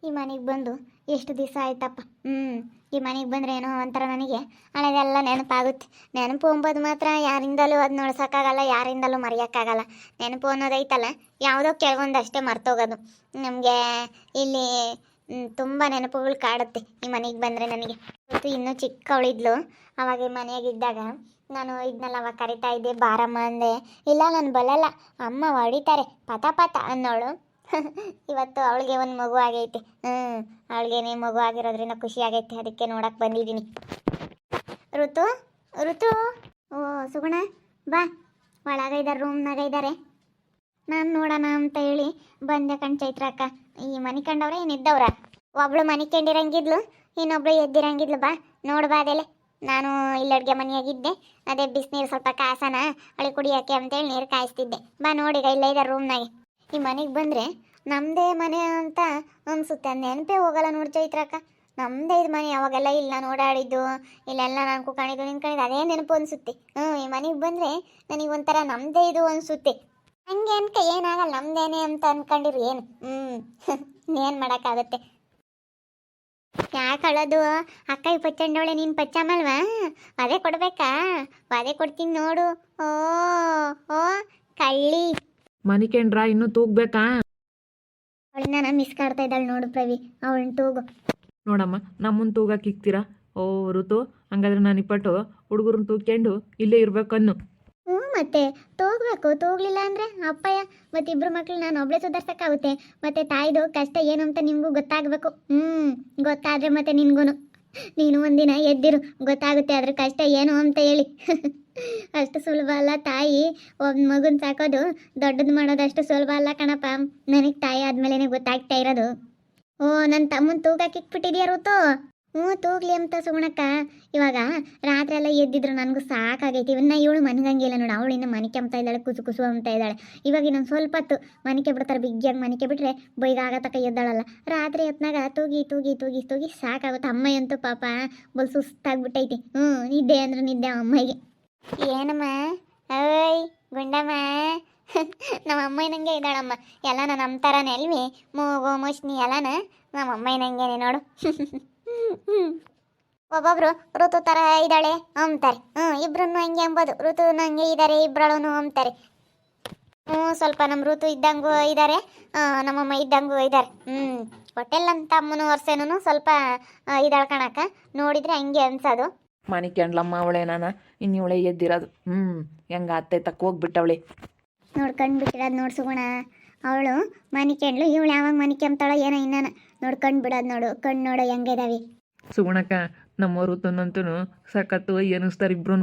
ಈ ಮನೆಗೆ ಬಂದು ಎಷ್ಟು ದಿವಸ ಆಯ್ತಪ್ಪ. ಈ ಮನೆಗೆ ಬಂದರೆ ಏನೋ ಒಂಥರ ನನಗೆ ಹಳೆದೆಲ್ಲ ನೆನಪಾಗುತ್ತೆ. ನೆನಪು ಅಂಬೋದು ಮಾತ್ರ ಯಾರಿಂದಲೂ ಅದು ನೋಡ್ಸೋಕ್ಕಾಗಲ್ಲ, ಯಾರಿಂದಲೂ ಮರೆಯೋಕ್ಕಾಗಲ್ಲ. ನೆನಪು ಅನ್ನೋದೈತಲ್ಲ, ಯಾವುದೋ ಕೆಲವೊಂದಷ್ಟೇ ಮರ್ತೋಗೋದು. ನಮಗೆ ಇಲ್ಲಿ ತುಂಬ ನೆನಪುಗಳು ಕಾಡುತ್ತೆ ಈ ಮನೆಗೆ ಬಂದರೆ ನನಗೆ. ಇವತ್ತು ಇನ್ನೂ ಚಿಕ್ಕವಳಿದ್ಲು, ಅವಾಗ ಈ ಮನೆಯಾಗಿದ್ದಾಗ ನಾನು ಇದನ್ನೆಲ್ಲ ಅವಾಗ ಕರಿತಾ ಇದ್ದೆ, ಬಾರಮ್ಮ ಅಂದೆ. ಇಲ್ಲ ನಾನು ಬರಲ್ಲ, ಅಮ್ಮ ಹೊಡಿತಾರೆ ಪತ ಪತ ಅನ್ನೋಳು. ಇವತ್ತು ಅವಳಿಗೆ ಒಂದು ಮಗು ಆಗೈತೆ. ಅವಳಿಗೇನೇ ಮಗು ಆಗಿರೋದ್ರಿಂದ ಖುಷಿ ಆಗೈತೆ, ಅದಕ್ಕೆ ನೋಡಕ್ಕೆ ಬಂದಿದ್ದೀನಿ. ಋತು ಋತು ಓ ಸುಗುಣ ಬಾ, ಒಳಗಿದ್ದಾರೆ, ರೂಮ್ನಾಗ ಇದ್ದಾರೆ. ನಾನು ನೋಡೋಣ ಅಂತ ಹೇಳಿ ಬಂದೆ ಕಣ್ ಚೈತ್ರಕ್ಕ. ಈ ಮನೆ ಕಂಡವ್ರೆ ಏನಿದ್ದವ್ರ? ಒಬ್ಳು ಮನೆ ಕಂಡಿರಂಗಿದ್ಲು, ಇನ್ನೊಬ್ಳು ಎದ್ದಿರಂಗಿದ್ಲು. ಬಾ ನೋಡ್ಬಾ ಅದೆಲೆ. ನಾನು ಇಲ್ಲಿ ಅಡುಗೆ ಮನೆಯಾಗಿದ್ದೆ, ಅದೇ ಬಿಸಿನೀರು ಸ್ವಲ್ಪ ಕಾಸನ ಅಳಿ ಕುಡಿಯೋಕ್ಕೆ ಅಂತೇಳಿ ನೀರು ಕಾಯಿಸ್ತಿದ್ದೆ. ಬಾ ನೋಡಿಗ ಇಲ್ಲೇ ಇದ್ದಾರೆ ರೂಮ್ನಾಗೆ. ಈ ಮನೆಗೆ ಬಂದರೆ ನಮ್ಮದೇ ಮನೆ ಅಂತ ಅನಿಸುತ್ತೆ, ನೆನಪೇ ಹೋಗಲ್ಲ ನೋಡಿ ಚೈತ್ರಕ್ಕ. ನಮ್ಮದೇ ಇದು ಮನೆ, ಅವಾಗೆಲ್ಲ ಇಲ್ಲ ಓಡಾಡಿದ್ದು, ಇಲ್ಲೆಲ್ಲ ನಾನು ಕುತ್ಕೊಂಡಿದ್ದು ನಿಂತ್ಕೊಂಡಿದ್ದು, ಅದೇ ನೆನಪು ಅನಿಸುತ್ತೆ. ಈ ಮನೆಗೆ ಬಂದರೆ ನನಗೆ ಒಂಥರ ನಮ್ಮದೇ ಇದು ಅನಿಸುತ್ತೆ. ಹಂಗೆ ಅನ್ಕ ಏನಾಗಲ್ಲ, ನಮ್ದೇನೆ ಅಂತ ಅನ್ಕೊಂಡಿರು ಏನು. ಏನು ಮಾಡೋಕ್ಕಾಗುತ್ತೆ. ಯಾಕೆ ಅಳೋದು? ಅಕ್ಕ ಈ ಪಚ್ಚಂಡವಳೆ, ನೀನು ಪಚ್ಚಮ್ಮಲ್ವಾ? ಅದೇ ಕೊಡ್ಬೇಕಾ? ಅದೇ ಕೊಡ್ತೀನಿ ನೋಡು. ಓ ಓ ಕಳ್ಳಿ ಮನಿಕೇಂಡ್ರ ಇನ್ನೂ ತೂಗ್ಬೇಕಾ? ಅವಳನ್ನ ನಾನು ಮಿಸ್ ಕಾಡ್ತಾ ಇದ್ದಾಳೆ ನೋಡು ಪ್ರವಿ, ಅವಳನ್ನ ತೂಗು. ನೋಡಮ್ಮ, ನಮ್ಮನ್ನು ತೂಗಕ್ಕೆ ಇಕ್ತೀರಾ? ಓ ಋತು, ಹಂಗಾದ್ರೆ ನಾನು ಇಪ್ಪಟ್ಟು ಹುಡುಗರನ್ನ ತೂಗ್ಕೊಂಡು ಇಲ್ಲೇ ಇರ್ಬೇಕನ್ನು. ಮತ್ತೆ ತೂಗಬೇಕು, ತೂಗ್ಲಿಲ್ಲ ಅಂದರೆ ಅಪ್ಪಯ್ಯ ಮತ್ತು ಇಬ್ಬರು ಮಕ್ಳು ನಾನು ಒಬ್ಳೆ ಸುಧಾರ್ಸೋಕ್ಕಾಗುತ್ತೆ. ಮತ್ತು ತಾಯಿದು ಕಷ್ಟ ಏನು ಅಂತ ನಿಮಗೂ ಗೊತ್ತಾಗಬೇಕು. ಗೊತ್ತಾದರೆ ಮತ್ತೆ ನಿನ್ಗೂ ನೀನು ಒಂದಿನ ಎದ್ದಿರು, ಗೊತ್ತಾಗುತ್ತೆ ಅದ್ರ ಕಷ್ಟ ಏನು ಅಂತ ಹೇಳಿ. ಅಷ್ಟು ಸುಲಭ ಅಲ್ಲ ತಾಯಿ, ಒಬ್ಬ ಮಗುನ ಸಾಕೋದು ದೊಡ್ಡದು ಮಾಡೋದು ಅಷ್ಟು ಸುಲಭ ಅಲ್ಲ ಕಣಪ್ಪ. ನನಗೆ ತಾಯಿ ಆದಮೇಲೆ ಗೊತ್ತಾಗ್ತಾ ಇರೋದು. ಓ ನನ್ನ ತಮ್ಮನ ತೂಗಕ್ಕೆ ಇಕ್ಬಿಟ್ಟಿದ್ಯಾ ಋತು? ತೂಗ್ಲಿ ಅಂತ ಸುಗುಣಕ್ಕ. ಇವಾಗ ರಾತ್ರಿ ಎಲ್ಲ ಎದ್ದಿದ್ರು ನನಗೂ ಸಾಕಾಗೈತಿ. ಇವನ್ನ ಇವಳು ಮನಗಂಗಿಲ್ಲ ನೋಡು, ಅವಳು ಇನ್ನು ಮನಿಕೆ ಅಂಬ್ತಾ ಇದ್ದಾಳೆ, ಕುಸು ಕುಸು ಅಂತ ಇದ್ದಾಳೆ. ಇವಾಗ ಇನ್ನೊಂದು ಸ್ವಲ್ಪ ಹೊತ್ತು ಮನಿಕೆ ಬಿಡ್ತಾರೆ, ಬಿಗ್ಗಿಯಾಗಿ ಮನಿಕೆ ಬಿಟ್ಟರೆ ಬೈಗ ಆಗತಕ್ಕ ಎದ್ದಾಳಲ್ಲ. ರಾತ್ರಿ ಹೊತ್ನಾಗ ತೂಗಿ ತೂಗಿ ತೂಗಿ ತೂಗಿ ಸಾಕಾಗುತ್ತೆ. ಅಮ್ಮಯ್ಯಂತೂ ಪಾಪ ಬಲ್ ಸುಸ್ತಾಗ್ಬಿಟ್ಟೈತಿ. ನಿದ್ದೆ ಅಂದ್ರೆ ನಿದ್ದೆ ಅಮ್ಮಗೆ. ಏನಮ್ಮ ಓಯ್ ಗುಂಡಮ್ಮ, ನಮ್ಮ ಅಮ್ಮಯ್ಯನಂಗೆ ಇದ್ದಾಳಮ್ಮ. ಎಲ್ಲ ನಮ್ಮ ಥರನೇ ಅಲ್ವಿ, ಮೂಗು ಮುಷ್ಣಿ ಎಲ್ಲನ ನಮ್ಮ ಅಮ್ಮಯ್ಯನಂಗೇನೆ ನೋಡು. ಒಬ್ಬೊಬ್ರು ಋತು ಥರ ಇದ್ದಾಳೆ ಅಂತಾರೆ. ಇಬ್ರನ್ನು ಹಂಗೆ ಅಂಬೋದು, ಋತು ಹಂಗೆ ಇದ್ದಾರೆ ಇಬ್ಬರಳು ಅಂತಾರೆ. ಸ್ವಲ್ಪ ನಮ್ಮ ಋತು ಇದ್ದಂಗೂ ಇದ್ದಾರೆ, ನಮ್ಮಮ್ಮ ಇದ್ದಂಗೂ ಇದ್ದಾರೆ. ಹೊಟ್ಟೆಲ್ ನನ್ನ ತಮ್ಮನ ವರ್ಷನೂ ಸ್ವಲ್ಪ ಇದ್ದಾಳೆ ಕಣಕ್ಕ, ನೋಡಿದ್ರೆ ಹಂಗೆ ಅನ್ಸೋದು. ಮನಿಕೇಂಡ್ಲಮ್ಮ ಅವಳೆ, ನಾನು ಇನ್ನಿವಳೆ ಎದ್ದಿರೋದು. ಹೆಂಗ ಅತ್ತೆ ತಕ್ಕ ಹೋಗ್ಬಿಟ್ಟವಳೆ. ನೋಡ್ಕೊಂಡು ಬಿಟ್ಟಿರೋದು ನೋಡ್ಸುಗೋಣ. ಅವಳು ಮನಿಕೆಂಡ್ಲು, ಇವಳು ಯಾವಾಗ ಮನಿಕೆ ಅಂತಾಳೋ ಏನೋ ಇನ್ನನ ನೋಡ್ಕೊಂಡು ಬಿಡೋದು ನೋಡು. ಕಣ್ಣು ನೋಡೋ ಹೆಂಗಿದಾವೆ ಸುಗುಣಕ್ಕ. ನಮ್ಮ ಋತುನಂತೂ ಸಖತ್ತು ಅನ್ನಿಸ್ತಾರೆ ಇಬ್ರು.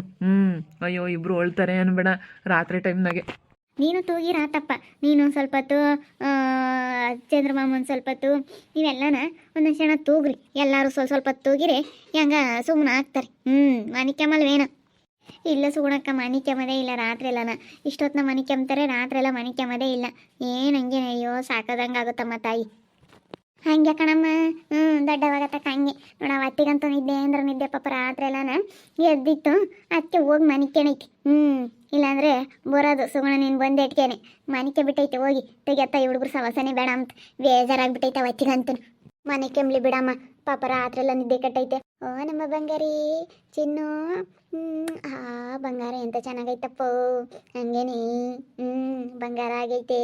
ಅಯ್ಯೋ ಇಬ್ರು ಅಳ್ತಾರೆ ಅನ್ಬೇಡ ರಾತ್ರಿ ಟೈಮ್ನಾಗೆ. ನೀನು ತೂಗಿ ರಾತಪ್ಪ, ನೀನು ಸ್ವಲ್ಪ ಹೊತ್ತು ಚಂದ್ರಮಾಮನ್ ಸ್ವಲ್ಪ ಹೊತ್ತು, ನೀವೆಲ್ಲನ ಒಂದೊಂದು ಕ್ಷಣ ತೂಗ್ರಿ. ಎಲ್ಲರೂ ಸ್ವಲ್ಪ ಹೊತ್ತು ತೂಗಿರಿ, ಹೆಂಗ ಸುಮ್ಮನೆ ಆಗ್ತಾರೆ. ಮನಿಕೆಮ್ಮಲ್ವೇನೋ ಇಲ್ಲ ಸುಗುಣಕ್ಕ, ಮನೆ ಕೆಮ್ಮದೇ ಇಲ್ಲ ರಾತ್ರಿ ಎಲ್ಲನ. ಇಷ್ಟೊತ್ತಿನ ಮನೆ ಕೆಮ್ತಾರೆ, ರಾತ್ರಿ ಎಲ್ಲ ಮನೆ ಕೆಮ್ಮದೇ ಇಲ್ಲ. ಏನು ಹಂಗೆ ಅಯ್ಯೋ ಸಾಕೋದಂಗೆ ಆಗುತ್ತಮ್ಮ ತಾಯಿ. ಹಂಗೆ ಕಣಮ್ಮ, ದೊಡ್ಡವಾಗತ್ತಕ್ಕ ಹಂಗೆ ನೋಡ. ಅತ್ತಿಗಂತೂ ನಿದ್ದೆ ಅಂದ್ರೆ ನಿದ್ದೆ ಪಾಪ. ರಾತ್ರಿ ಎಲ್ಲನ ಎದ್ದಿತ್ತು ಅದಕ್ಕೆ ಹೋಗಿ ಮನೆ ಕೆಣೈತಿ. ಇಲ್ಲಾಂದರೆ ಬರೋದು ಸುಗುಣ ನೀನು ಬಂದು ಇಟ್ಕೇನೆ ಮನಿಕೆ ಬಿಟ್ಟೈತೆ. ಹೋಗಿ ತೆಗೆತ್ತ, ಈ ಹುಡುಗರು ಸವಸನೆ ಬೇಡ ಅಂತ ಬೇಜಾರಾಗ್ಬಿಟ್ಟೈತೆ ಅವತ್ತಿಗಂತೂ. ಮನೆ ಕೆಮ್ಲಿ ಬಿಡಮ್ಮ ಪಾಪ, ರಾತ್ರಿ ಎಲ್ಲ ನಿದ್ದೆ ಕಟ್ಟೈತೆ. ಓ ನಮ್ಮ ಬಂಗಾರಿ ಚಿನ್ನು, ಬಂಗಾರ ಎಂತ ಚೆನ್ನಾಗೈತಪ್ಪ. ಹಂಗೇನಿ ಬಂಗಾರ ಆಗೈತೆ.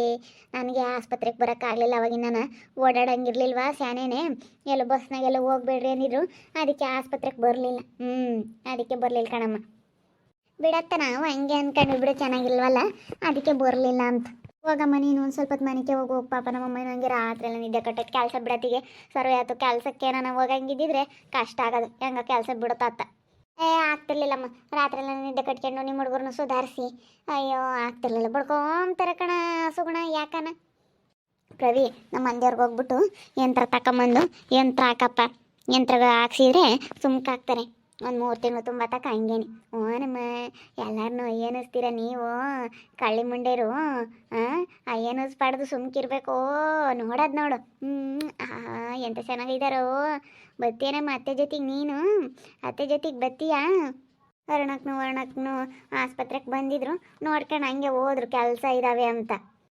ನನಗೆ ಆಸ್ಪತ್ರೆಗೆ ಬರೋಕ್ಕಾಗಲಿಲ್ಲ, ಅವಾಗಿನ ನಾನು ಓಡಾಡಂಗಿರ್ಲಿಲ್ವಾ ಸ್ಯಾನೇನೆ. ಎಲ್ಲ ಬಸ್ನಾಗೆಲ್ಲ ಹೋಗ್ಬೇಡ್ರಿ ಏನಿದ್ರು, ಅದಕ್ಕೆ ಆಸ್ಪತ್ರೆಗೆ ಬರಲಿಲ್ಲ. ಅದಕ್ಕೆ ಬರಲಿಲ್ಲ ಕಣಮ್ಮ. ಬಿಡತ್ತ ನಾವು ಹಂಗೆ ಅಂದ್ಕೊಂಡು ಬಿಡು, ಚೆನ್ನಾಗಿಲ್ವಲ್ಲ ಅದಕ್ಕೆ ಬರಲಿಲ್ಲ ಅಂತ. ಹೋಗಮ್ಮ ನೀನು ಒಂದು ಸ್ವಲ್ಪ ಹೊತ್ತು ಮನೆಗೆ ಹೋಗು ಪಾಪ. ನಮ್ಮಮ್ಮ ನನಗೆ ರಾತ್ರಿ ಎಲ್ಲ ನಿದ್ದೆ ಕಟ್ಟೈತೆ. ಕೆಲಸ ಬಿಡತ್ತಿಗೆ ಸರ್ವೆ ಆಯ್ತು. ಕೆಲಸಕ್ಕೆ ನಾನು ಹೋಗಂಗಿದ್ದಿದ್ರೆ ಕಷ್ಟ ಆಗೋದು, ಹೆಂಗ ಕೆಲಸ ಬಿಡುತ್ತಾತ. ಆಗ್ತಿರ್ಲಿಲ್ಲಮ್ಮ, ರಾತ್ರಿ ಎಲ್ಲ ನಿದ್ದೆ ಕಟ್ಕೊಂಡು ನಿಮ್ಮ ಹುಡುಗರನ್ನ ಸುಧಾರಿಸಿ. ಅಯ್ಯೋ ಆಗ್ತಿರ್ಲಿಲ್ಲ, ಬಡ್ಕೊಂತಾರೆ ಕಣ ಸುಗುಣ. ಯಾಕನ ಪ್ರವಿ ನಮ್ಮ ಮಂದಿಯವ್ರಿಗೆ ಹೋಗ್ಬಿಟ್ಟು ಯಂತ್ರ ತಗೊಂಬಂದು ಯಂತ್ರ ಹಾಕಪ್ಪ, ಯಂತ್ರ ಹಾಕ್ಸಿದ್ರೆ ಸುಮ್ಕಾಗ್ತಾರೆ. ಒಂದು 3 ತಿಂಗಳು ತುಂಬ ತಕ್ಕ ಹಂಗೇನಿ. ನಮ್ಮ ಎಲ್ಲರನ್ನೂ ಅಯ್ಯನಿಸ್ತೀರ ನೀವು ಕಳ್ಳಿ ಮುಂಡೇರು. ಅಯ್ಯನಿಸ್ ಪಡೆದು ಸುಮ್ಕಿರ್ಬೇಕು. ನೋಡೋದು ನೋಡು. ಎಂತ ಚೆನ್ನಾಗಿದ್ದಾರೋ. ಬತ್ತೀಯನಮ್ಮ ಅತ್ತೆ ಜೊತೆಗೆ ನೀನು? ಅತ್ತೆ ಜೊತೆಗೆ ಬತ್ತೀಯಾ? ವರ್ಣಕ್ನು ಆಸ್ಪತ್ರೆಗೆ ಬಂದಿದ್ರು, ನೋಡ್ಕೊಂಡು ಹಂಗೆ ಹೋದ್ರು ಕೆಲಸ ಇದ್ದಾವೆ ಅಂತ.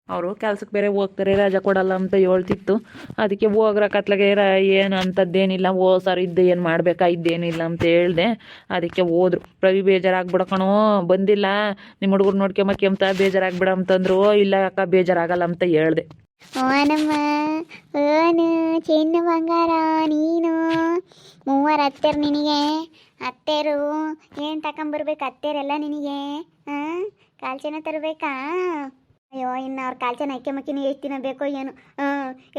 ಅವರು ಕೆಲ್ಸಕ್ಕೆ ಬೇರೆ ಹೋಗ್ತಾರೆ, ರಜಾ ಕೊಡಲ್ಲ ಅಂತ ಹೇಳ್ತಿತ್ತು. ಅದಕ್ಕೆ ಹೋಗ್ರ ಕತ್ಲಾಗೆ ಏನು ಅಂಥದ್ದೇನಿಲ್ಲ, ಸರ್ ಇದ್ದೆ ಏನು ಮಾಡಬೇಕಾ ಇದ್ದೇನಿಲ್ಲ ಅಂತ ಹೇಳ್ದೆ. ಅದಕ್ಕೆ ಹೋದ್ರು. ರವಿ ಬೇಜಾರಾಗ್ಬಿಡಕಣೋ ಬಂದಿಲ್ಲ, ನಿಮ್ಮ ಹುಡುಗರು ನೋಡ್ಕೊಂಬಕ್ಕೆಂತ ಬೇಜಾರಾಗ್ಬಿಡ ಅಂತಂದ್ರು. ಇಲ್ಲ ಅಕ್ಕ ಬೇಜಾರಾಗಲ್ಲ ಅಂತ ಹೇಳ್ದೆ. ಓನಮ್ಮ ಓನು ಚಿನ್ನ ಬಂಗಾರ ನೀನು ಮೂವರು ಅತ್ತೆರು ನಿನಗೆ. ಅತ್ತೆರು ಏನು ತಗೊಂಬರ್ಬೇಕು ಅತ್ತೆರೆಲ್ಲ ನಿನಗೆ? ಹಾಂ ಕಾಲ್ಚನ ತರಬೇಕಾ? ಅಯ್ಯೋ ಇನ್ನು ಅವ್ರ ಕಾಲ್ಚನ ಅಕ್ಕೆ ಮಕ್ಕಿನ ಎಷ್ಟು ದಿನ ಬೇಕೋ ಏನು.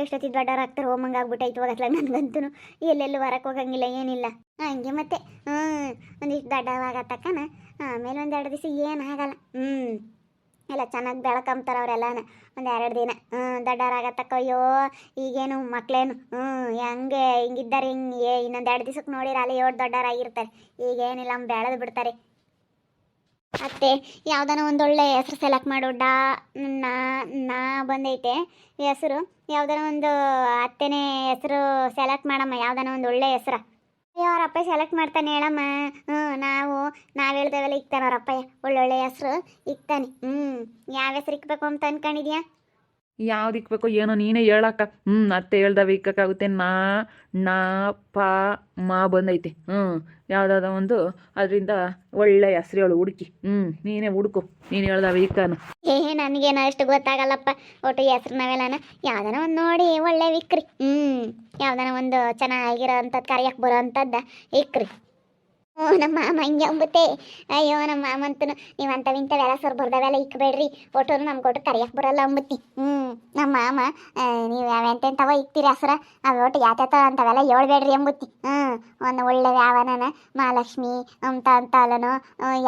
ಎಷ್ಟೊತ್ತಿದ್ದು ದೊಡ್ಡವ್ರು ಆಗ್ತಾರೆ ಹೋಮಂಗೆ ಆಗ್ಬಿಟ್ಟೈತು ಹೋಗತ್ಲಾಗ ನನಗಂತೂ. ಎಲ್ಲೆಲ್ಲೂ ಹೊರಕ್ಕೆ ಹೋಗಂಗಿಲ್ಲ ಏನಿಲ್ಲ ಹಂಗೆ ಮತ್ತೆ. ಒಂದಿಷ್ಟು ದೊಡ್ಡವಾಗತ್ತಕ್ಕನ ಆಮೇಲೆ ಒಂದೆರಡು ದಿವಸ ಏನು ಆಗಲ್ಲ. ಎಲ್ಲ ಚೆನ್ನಾಗಿ ಬೆಳಕಂಬ್ತಾರೆ ಅವರೆಲ್ಲನ ಒಂದೆರಡು ದಿನ. ದೊಡ್ಡವರಾಗತ್ತಕ್ಕ ಅಯ್ಯೋ ಈಗೇನು ಮಕ್ಕಳೇನು ಹೆಂಗೆ ಹಿಂಗಿದ್ದಾರೆ ಹಿಂಗೆ ಇನ್ನೊಂದು 2 ದಿವಸಕ್ಕೆ ನೋಡಿರ ಅಲ್ಲಿ 7 ದೊಡ್ಡವರಾಗಿರ್ತಾರೆ. ಈಗೇನಿಲ್ಲ ಬೆಳೆದು ಬಿಡ್ತಾರೆ. ಅತ್ತೆ ಯಾವ್ದಾನ ಒಂದೊಳ್ಳೆ ಹೆಸ್ರು ಸೆಲೆಕ್ಟ್ ಮಾಡು. ನಾ ನಾ ಬಂದೈತೆ ಹೆಸರು. ಯಾವ್ದಾನ ಒಂದು ಅತ್ತೆನೇ ಹೆಸರು ಸೆಲೆಕ್ಟ್ ಮಾಡಮ್ಮ, ಯಾವ್ದಾನ ಒಂದು ಒಳ್ಳೆ ಹೆಸ್ರು. ಅಯ್ಯೋ ಅವರಪ್ಪ ಸೆಲೆಕ್ಟ್ ಮಾಡ್ತಾನೆ ಹೇಳಮ್ಮ. ನಾವು ಹೇಳ್ದೇವೆಲ್ಲ ಇಕ್ತಾನೆ ಅವರಪ್ಪಯ್ಯ, ಒಳ್ಳೊಳ್ಳೆ ಹೆಸ್ರು ಇಕ್ತಾನೆ. ಯಾವ ಹೆಸ್ರು ಇಕ್ಬೇಕು ಅಂತ ಅನ್ಕೊಂಡಿದ್ಯಾ? ಯಾವ್ದು ಇಕ್ಬೇಕು ಏನೋ ನೀನೇ ಹೇಳಕ್ಕ. ಅತ್ತೆ ಹೇಳ್ದವ ಇಕ್ಕಾಗುತ್ತೆ. ನಾ ಪ ಮಾ ಬಂದೈತಿ. ಯಾವುದಾದ ಒಂದು ಅದರಿಂದ ಒಳ್ಳೆ ಹೆಸ್ರು ಹೇಳು ಹುಡುಕಿ. ನೀನೇ ಹುಡುಕು, ನೀನು ಹೇಳ್ದವ ಇಕ್ಕಾನ. ನನಗೇನೋ ಅಷ್ಟು ಗೊತ್ತಾಗಲ್ಲಪ್ಪ ಒಟ್ಟು ಹೆಸ್ರು ನಾವೆಲ್ಲನ. ಯಾವ್ದಾನ ಒಂದು ನೋಡಿ ಒಳ್ಳೆ ಇಕ್ರಿ. ಯಾವ್ದಾನ ಒಂದು ಚೆನ್ನಾಗಿರೋ ಅಂಥದ್ದು ಕರಿಯಕ್ಕೆ ಬರೋ ಅಂಥದ್ದು ಇಕ್ರಿ. ನಮ್ಮ ಮಾಮ ಹಿಂಗೆ ಅಂಬುತ್ತೆ. ಅಯ್ಯೋ ನಮ್ಮ ಮಾಮಂತೂ ನೀವು ಅಂಥವಿಂಥವೆಲ್ಲ ಸರ್ ಬರ್ದವೆಲ್ಲ ಇಕ್ಬೇಡ್ರಿ, ಒಟ್ಟು ನಮ್ಗೆ ಒಟ್ಟು ಕರಿಯಕ್ಕೆ ಬರಲ್ಲ ಅಂಬುತ್ತಿ. ನಮ್ಮ ಮಾಮ ನೀವು ಎಂತೆಂಥವ ಇಕ್ತೀರಿ ಹೆಸ್ರ ಅವು ಒಟ್ಟು ಯಾತ ಅಂಥವೆಲ್ಲ ಹೇಳ್ಬೇಡ್ರಿ ಅಂಬುತ್ತಿ. ಒಂದು ಒಳ್ಳೆ ಯಾವನ ಮಹಾಲಕ್ಷ್ಮಿ ಅಂತ ಅಲ್ಲನು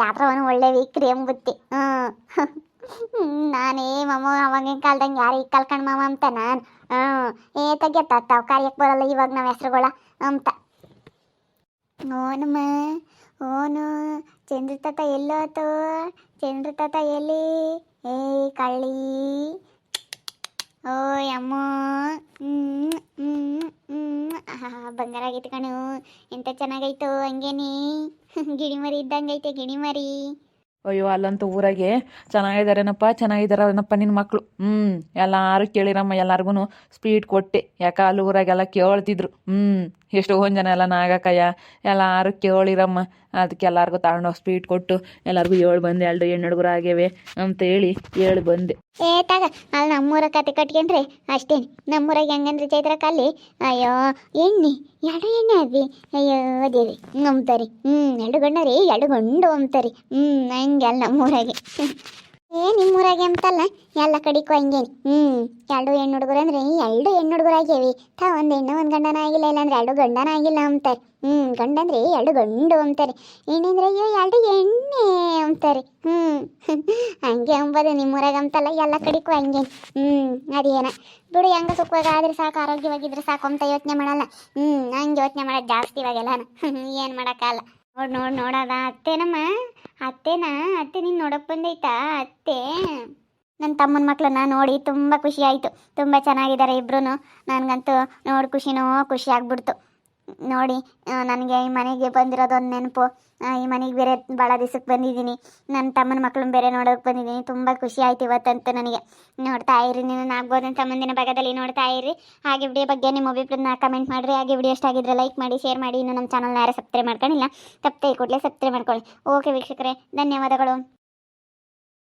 ಯಾವ್ದವನು ಒಳ್ಳೆ ಇಕ್ರಿ ಅಂಬುತ್ತಿ. ನಾನೇ ಮಾಮ ಅವಾಗಿನ ಕಾಲ್ದಂಗೆ ಯಾರು ಈಗ ಕಲ್ಕಂಡು ಮಾಮ ಅಂತ ನಾನು ತೆಗೆತಾವ ಕರಿಯಕ್ಕೆ ಬರಲ್ಲ ಇವಾಗ ನಾವು ಹೆಸ್ರುಗಳ ಅಂತ. ಓನಮ್ಮ ಓನು ಚಂದ್ರ ತಾತ ಎಲ್ಲೋತು? ಚಂದ್ರ ತಾತ ಎಲ್ಲಿ? ಏ ಕಳ್ಳಿ ಓ ಅಮ್ಮ. ಬಂಗಾರ ಆಗೈತೆ ಕಣು, ಎಂತ ಚೆನ್ನಾಗೈತು ಹಂಗೇನಿ. ಗಿಣಿಮರಿ ಇದ್ದಂಗೈತೆ ಗಿಣಿಮರಿ. ಅಯ್ಯೋ ಅಲ್ಲಂತೂ ಊರಾಗೆ ಚೆನ್ನಾಗಿದ್ದಾರನಪ್ಪ ನಿನ್ನ ಮಕ್ಕಳು. ಎಲ್ಲರೂ ಕೇಳಿರಮ್ಮ, ಎಲ್ಲರಿಗೂ ಸ್ಪೀಡ್ ಕೊಟ್ಟೆ. ಯಾಕೆ ಅಲ್ಲಿ ಊರಾಗೆಲ್ಲ ಕೇಳ್ತಿದ್ರು. ಎಷ್ಟೊಂದು ಜನ ಎಲ್ಲ ನಾಗಕ್ಕಯ್ಯ ಎಲ್ಲರೂ ಕೇಳಿರಮ್ಮ. ಅದಕ್ಕೆ ಎಲ್ಲರಿಗೂ ತಗೊಂಡೋಗಿ ಸ್ವೀಟ್ ಕೊಟ್ಟು ಎಲ್ಲರಿಗೂ ಬಂದೆ 2 ಹೆಣ್ಣು ಹುಡುಗರು ಆಗ್ಯವೆ ಅಂತ ಹೇಳಿ ಬಂದೆ. ತಗ ಅಲ್ಲಿ ನಮ್ಮೂರ ಕತೆ ಕಟ್ಕೊಂಡ್ರೆ ಅಷ್ಟೇನು. ನಮ್ಮೂರಾಗ ಹೆಂಗಂದ್ರೆ ಚೈತ್ರಕ್ಕೆ ಅಲ್ಲಿ ಅಯ್ಯೋ ಎಣ್ಣೆ 2 ಎಣ್ಣೆ ಆದ್ವಿ ಅಯ್ಯೋ ದೇವಿ ಅಂತಾರೆ. 2 ಗಂಡ ರೀ 2 ಗಂಡು ಅಂತಾರೆ. ಹಂಗೆ ಅಲ್ಲ ನಮ್ಮೂರಾಗೆ. ನಿಮ್ಮೂರಾಗೆ ಅಂತಲ್ಲ ಎಲ್ಲ ಕಡಿಕೋ ಹಂಗೇನು. 2 ಹೆಣ್ಣು ಹುಡುಗರು ಅಂದ್ರೆ 2 ಹೆಣ್ಣು ಹುಡುಗರು ಆಗ್ಯವಿ. ಒಂದು ಹೆಣ್ಣು ಒಂದು ಗಂಡನ ಆಗಿಲ್ಲ, ಇಲ್ಲಾಂದ್ರೆ 2 ಗಂಡನ ಆಗಿಲ್ಲ ಅಂತಾರೆ. ಗಂಡಂದ್ರೆ 2 ಗಂಡು ಅಂತಾರೆ, ಹೆಣ್ಣಂದ್ರೆ ಅಯ್ಯೋ 2 ಎಣ್ಣೆ ಅಂತಾರೆ. ಹಂಗೆ ಅಂಬೋದು ನಿಮ್ಮೂರಾಗ ಅಂತಲ್ಲ ಎಲ್ಲ ಕಡಿಕೋ ಹಂಗೇನು. ಅದೇನ ಬಿಡು, ಹೆಂಗ ಸುಖವಾಗಾದ್ರೆ ಸಾಕು, ಆರೋಗ್ಯವಾಗಿದ್ರೆ ಸಾಕು ಅಂತ ಯೋಚನೆ ಮಾಡಲ್ಲ. ಹಂಗೆ ಯೋಚನೆ ಮಾಡೋದು ಜಾಸ್ತಿ ಇವಾಗೆಲ್ಲ. ಏನು ಮಾಡೋಕ್ಕಲ್ಲ. ನೋಡೋದ ಅತ್ತೆನಮ್ಮ. ಅತ್ತೆ ನೀನು ನೋಡಕ್ಕೆ ಬಂದೈತಾ ಅತ್ತೆ? ನನ್ನ ತಮ್ಮನ ಮಕ್ಕಳನ್ನ ನೋಡಿ ತುಂಬ ಖುಷಿ ಆಯಿತು. ತುಂಬ ಚೆನ್ನಾಗಿದ್ದಾರೆ ಇಬ್ಬರೂ. ನನಗಂತೂ ನೋಡಿ ಖುಷಿ ಆಗ್ಬಿಡ್ತು. ನೋಡಿ ನನಗೆ ಈ ಮನೆಗೆ ಬಂದಿರೋದೊಂದು ನೆನಪು. ಈ ಮನೆಗೆ ಬೇರೆ ಭಾಳ ದಿವಸಕ್ಕೆ ಬಂದಿದ್ದೀನಿ. ನನ್ನ ತಮ್ಮನ ಮಕ್ಕಳನ್ನ ಬೇರೆ ನೋಡೋಕೆ ಬಂದಿದ್ದೀನಿ. ತುಂಬ ಖುಷಿ ಆಯ್ತು ಇವತ್ತಂತೂ ನನಗೆ. ನೋಡ್ತಾ ಇರಿ, ನೀನು ನಾಗ್ಬೋದಂತ ಮುಂದಿನ ಭಾಗದಲ್ಲಿ ನೋಡ್ತಾ ಇರಿ. ಹಾಗೆ ವಿಡಿಯೋ ಬಗ್ಗೆ ನಿಮ್ಮ ಅಭಿಪ್ರಾಯನ ಕಮೆಂಟ್ ಮಾಡಿರಿ. ಹಾಗೆ ವಿಡಿಯೋ ಇಷ್ಟ ಆಗಿದ್ರೆ ಲೈಕ್ ಮಾಡಿ, ಶೇರ್ ಮಾಡಿ. ಇನ್ನು ನಮ್ಮ ಚಾನಲ್ನ ಯಾರು ಸಬ್ಸ್ಕ್ರೈಬ್ ಮಾಡ್ಕೊಂಡಿಲ್ಲ ತಪ್ಪದೆ ಕೂಡಲೇ ಸಬ್ಸ್ಕ್ರೈಬ್ ಮಾಡ್ಕೊಳ್ಳಿ. ಓಕೆ ವೀಕ್ಷಕರೇ, ಧನ್ಯವಾದಗಳು.